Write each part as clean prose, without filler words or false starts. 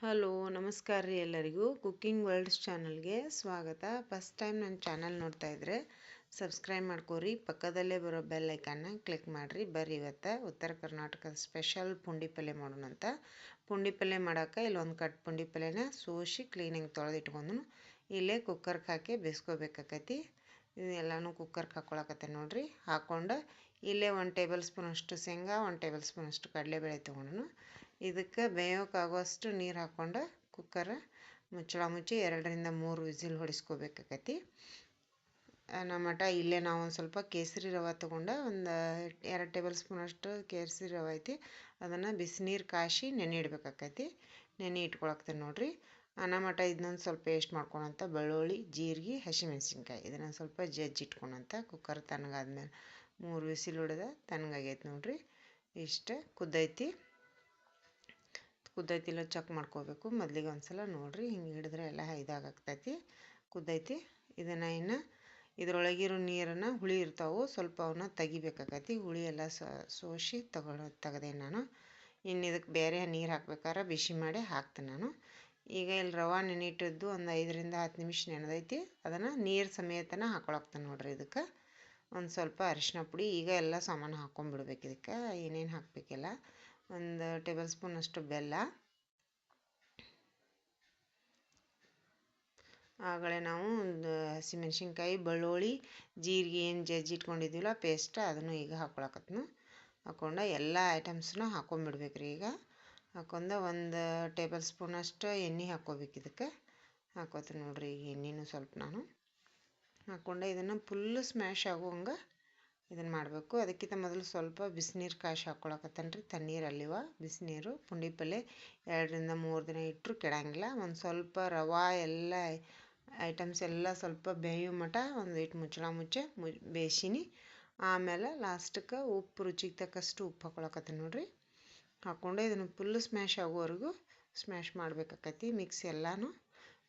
Hello ನಮಸ್ಕಾರ ರೀ ಎಲ್ಲರಿಗೂ ಕುಕ್ಕಿಂಗ್ ವರ್ಲ್ಡ್ಸ್ ಚಾನಲ್ಗೆ ಸ್ವಾಗತ. ಫಸ್ಟ್ ಟೈಮ್ ನನ್ನ ಚಾನಲ್ ನೋಡ್ತಾ ಇದ್ದರೆ ಸಬ್ಸ್ಕ್ರೈಬ್ ಮಾಡ್ಕೋರಿ, ಪಕ್ಕದಲ್ಲೇ ಬರೋ ಬೆಲ್ ಐಕಾನ್ನ ಕ್ಲಿಕ್ ಮಾಡಿರಿ. ಬರ್ರಿ ಇವತ್ತು ಉತ್ತರ ಕರ್ನಾಟಕದ ಸ್ಪೆಷಲ್ ಪುಂಡಿ ಪಲ್ಯ ಮಾಡೋಣ ಅಂತ. ಪುಂಡಿ ಪಲ್ಯ ಮಾಡೋಕೆ ಇಲ್ಲೊಂದು ಕಟ್ ಪುಂಡಿ ಪಲ್ಯನ ಸೋಸಿ ಕ್ಲೀನಾಗಿ ತೊಳೆದಿಟ್ಕೊಂಡು ಇಲ್ಲೇ ಕುಕ್ಕರ್ಗೆ ಹಾಕಿ ಬೇಯಿಸ್ಕೋಬೇಕಾಕತಿ. ಇದೆಲ್ಲನೂ ಕುಕ್ಕರ್ಗೆ ಹಾಕ್ಕೊಳಕತ್ತೆ ನೋಡ್ರಿ. ಹಾಕ್ಕೊಂಡು ಇಲ್ಲೇ 1 ಟೇಬಲ್ ಸ್ಪೂನ್ ಅಷ್ಟು ಶೇಂಗಾ, 1 ಟೇಬಲ್ ಸ್ಪೂನ್ ಅಷ್ಟು ಕಡಲೆಬೇಳೆ ತೊಗೊಂಡು ಇದಕ್ಕೆ ಬೇಯೋಕ್ಕಾಗೋಷ್ಟು ನೀರು ಹಾಕ್ಕೊಂಡು ಕುಕ್ಕರ್ ಮುಚ್ಚಳ ಮುಚ್ಚಿ 2 ರಿಂದ 3 ವಿಸಿಲ್ ಹೊಡಿಸ್ಕೋಬೇಕಾಕತಿ. ಮಟ ಇಲ್ಲೇ ನಾವು ಒಂದು ಸ್ವಲ್ಪ ಕೇಸರಿ ರವೆ ತೊಗೊಂಡು ಒಂದು 2 ಟೇಬಲ್ ಸ್ಪೂನ್ ಅಷ್ಟು ಕೇಸರಿ ರವೆ ಐತಿ, ಅದನ್ನು ಬಿಸಿನೀರು ಕಾಯಿಸಿ ನೆನೆ ಇಡಬೇಕಾಕತಿ. ನೆನೆ ಇಟ್ಕೊಳಕ್ತೇನೆ ನೋಡ್ರಿ. ಮಟ ಇದನ್ನೊಂದು ಸ್ವಲ್ಪ ಪೇಸ್ಟ್ ಮಾಡ್ಕೊಳಂತ ಬೆಳ್ಳುಳ್ಳಿ, ಜೀರಿಗೆ, ಹಸಿಮೆಣ್ಸಿನ್ಕಾಯಿ ಇದನ್ನು ಸ್ವಲ್ಪ ಜಜ್ಜಿಟ್ಕೊಳಂತ. ಕುಕ್ಕರ್ ತಣ್ಣಗಾದ್ಮೇಲೆ 3 ವಿಸಿಲ್ ಹೊಡೆದ ತಣ್ಣಗಾಗೈತೆ ನೋಡ್ರಿ. ಇಷ್ಟು ಕುದ್ದೈತಿಲ್ಲ ಚೆಕ್ ಮಾಡ್ಕೋಬೇಕು ಮೊದಲಿಗೆ ಒಂದ್ಸಲ ನೋಡ್ರಿ. ಹಿಂಗೆ ಹಿಡಿದ್ರೆ ಎಲ್ಲ ಇದಾಗ್ತೈತಿ, ಕುದ್ದೈತಿ. ಇದನ್ನು ಇನ್ನು ಇದರೊಳಗಿರೋ ನೀರನ್ನು ಹುಳಿ ಇರ್ತಾವೆ ಸ್ವಲ್ಪ ಅವನ್ನ ತೆಗಿಬೇಕಾಕತಿ. ಹುಳಿ ಎಲ್ಲ ಸೋಸಿ ತೆಗೆದೆ ನಾನು. ಇನ್ನು ಇದಕ್ಕೆ ಬೇರೆ ನೀರು ಹಾಕ್ಬೇಕಾದ್ರೆ ಬಿಸಿ ಮಾಡಿ ಹಾಕ್ತೇನೆ ನಾನು. ಈಗ ಇಲ್ಲಿ ರವೆ ನೆನಿಟ್ಟಿದ್ದು ಒಂದು 5 ರಿಂದ 10 ನಿಮಿಷ ನೆನೆದೈತಿ. ಅದನ್ನು ನೀರು ಸಮೇತನ ಹಾಕ್ಕೊಳಕ್ತೇನೆ ನೋಡ್ರಿ. ಇದಕ್ಕೆ ಒಂದು ಸ್ವಲ್ಪ ಅರಿಶಿನ ಪುಡಿ, ಈಗ ಎಲ್ಲ ಸಾಮಾನು ಹಾಕ್ಕೊಂಡ್ಬಿಡ್ಬೇಕು. ಇದಕ್ಕೆ ಏನೇನು ಹಾಕಬೇಕಿಲ್ಲ. 1 ಟೇಬಲ್ ಸ್ಪೂನ್ ಅಷ್ಟು ಬೆಲ್ಲ, ಆಗಲೇ ನಾವು ಒಂದು ಹಸಿಮೆಣ್ಸಿನ್ಕಾಯಿ, ಬೆಳ್ಳುಳ್ಳಿ, ಜೀರಿಗೆ ಏನು ಜಜ್ಜಿಟ್ಕೊಂಡಿದ್ದೀವಲ್ಲ ಪೇಸ್ಟ್, ಅದನ್ನು ಈಗ ಹಾಕ್ಕೊಳಕತ್ನು. ಹಾಕ್ಕೊಂಡು ಎಲ್ಲ ಐಟಮ್ಸನ್ನ ಹಾಕ್ಕೊಂಬಿಡ್ಬೇಕ್ರಿ. ಈಗ ಹಾಕ್ಕೊಂಡು 1 ಟೇಬಲ್ ಸ್ಪೂನ್ ಅಷ್ಟು ಎಣ್ಣೆ ಹಾಕ್ಕೋಬೇಕು. ಇದಕ್ಕೆ ಹಾಕ್ಕೋತೀನಿ ನೋಡ್ರಿ. ಈಗ ಎಣ್ಣೆನೂ ಸ್ವಲ್ಪ ನಾನು ಹಾಕ್ಕೊಂಡು ಇದನ್ನು ಫುಲ್ಲು ಸ್ಮ್ಯಾಶ್ ಆಗುವಂಗೆ ಇದನ್ನು ಮಾಡಬೇಕು. ಅದಕ್ಕಿಂತ ಮೊದಲು ಸ್ವಲ್ಪ ಬಿಸಿನೀರು ಕಾಯಿಸಿ ಹಾಕ್ಕೊಳಕತ್ತೇನೆ ರೀ. ತಣ್ಣೀರು ಅಲ್ಲಿವ ಬಿಸಿನೀರು. ಪುಂಡಿ ಪಲ್ಯ 2 ರಿಂದ 3 ದಿನ ಇಟ್ಟರು ಕೆಡಂಗಿಲ್ಲ. ಒಂದು ಸ್ವಲ್ಪ ರವೆ ಎಲ್ಲ ಐಟಮ್ಸ್ ಎಲ್ಲ ಸ್ವಲ್ಪ ಬೇಯೋ ಮಟ ಒಂದು ಇಟ್ಟು ಮುಚ್ಚಳ ಮುಚ್ಚೆ ಬೇಯಿಸೀನಿ. ಆಮೇಲೆ ಲಾಸ್ಟಕ್ಕೆ ಉಪ್ಪು ರುಚಿಗೆ ತಕ್ಕಷ್ಟು ಉಪ್ಪು ಹಾಕ್ಕೊಳಕತ್ತೀನಿ ನೋಡ್ರಿ. ಹಾಕ್ಕೊಂಡು ಇದನ್ನು ಫುಲ್ಲು ಸ್ಮ್ಯಾಶ್ ಆಗೋವರೆಗೂ ಸ್ಮ್ಯಾಶ್ ಮಾಡಬೇಕಾಕತಿ. ಮಿಕ್ಸ್ ಎಲ್ಲನೂ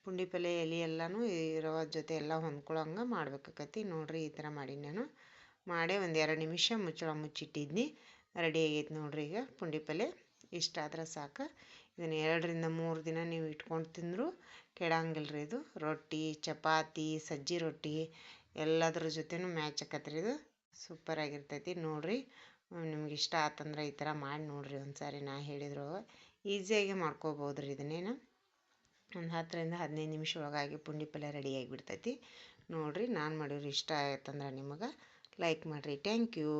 ಪುಂಡಿ ಪಲ್ಯ ಎಲೆ ಎಲ್ಲನೂ ಈ ರವೆ ಜೊತೆ ಎಲ್ಲ ಹೊಂದ್ಕೊಳ್ಳೋಂಗೆ ಮಾಡ್ಬೇಕಾಕತಿ ನೋಡ್ರಿ. ಈ ಥರ ಮಾಡೀನಿ ನಾನು. ಮಾಡೇ ಒಂದು 2 ನಿಮಿಷ ಮುಚ್ಚಳ ಮುಚ್ಚಿಟ್ಟಿದ್ನಿ. ರೆಡಿ ಆಗೈತೆ ನೋಡ್ರಿ. ಈಗ ಪುಂಡಿ ಪಲ್ಯ ಇಷ್ಟಾದ್ರೆ ಸಾಕು. ಇದನ್ನು 2 ರಿಂದ 3 ದಿನ ನೀವು ಇಟ್ಕೊಂಡು ತಿಂದರೂ ಕೆಡಂಗಿಲ್ಲ ರೀ. ಇದು ರೊಟ್ಟಿ, ಚಪಾತಿ, ಸಜ್ಜಿ ರೊಟ್ಟಿ ಎಲ್ಲದ್ರ ಜೊತೆನೂ ಮ್ಯಾಚ್ ಆಕತ್ರಿ. ಇದು ಸೂಪರಾಗಿರ್ತೈತಿ ನೋಡ್ರಿ. ನಿಮ್ಗೆ ಇಷ್ಟ ಆತಂದ್ರೆ ಈ ಥರ ಮಾಡಿ ನೋಡ್ರಿ ಒಂದು ಸಾರಿ. ನಾ ಹೇಳಿದ್ರು ಈಸಿಯಾಗಿ ಮಾಡ್ಕೋಬೋದು ರೀ. ಇದನ್ನೇನು ಒಂದು 10 ರಿಂದ 15 ನಿಮಿಷ ಒಳಗಾಗಿ ಪುಂಡಿ ಪಲ್ಯ ರೆಡಿ ಆಗಿಬಿಡ್ತೈತಿ ನೋಡ್ರಿ. ನಾನು ಮಾಡಿದ್ರು ಇಷ್ಟ ಆಯ್ತಂದ್ರೆ ನಿಮಗೆ ಲೈಕ್ ಮಾಡಿರಿ. Thank you.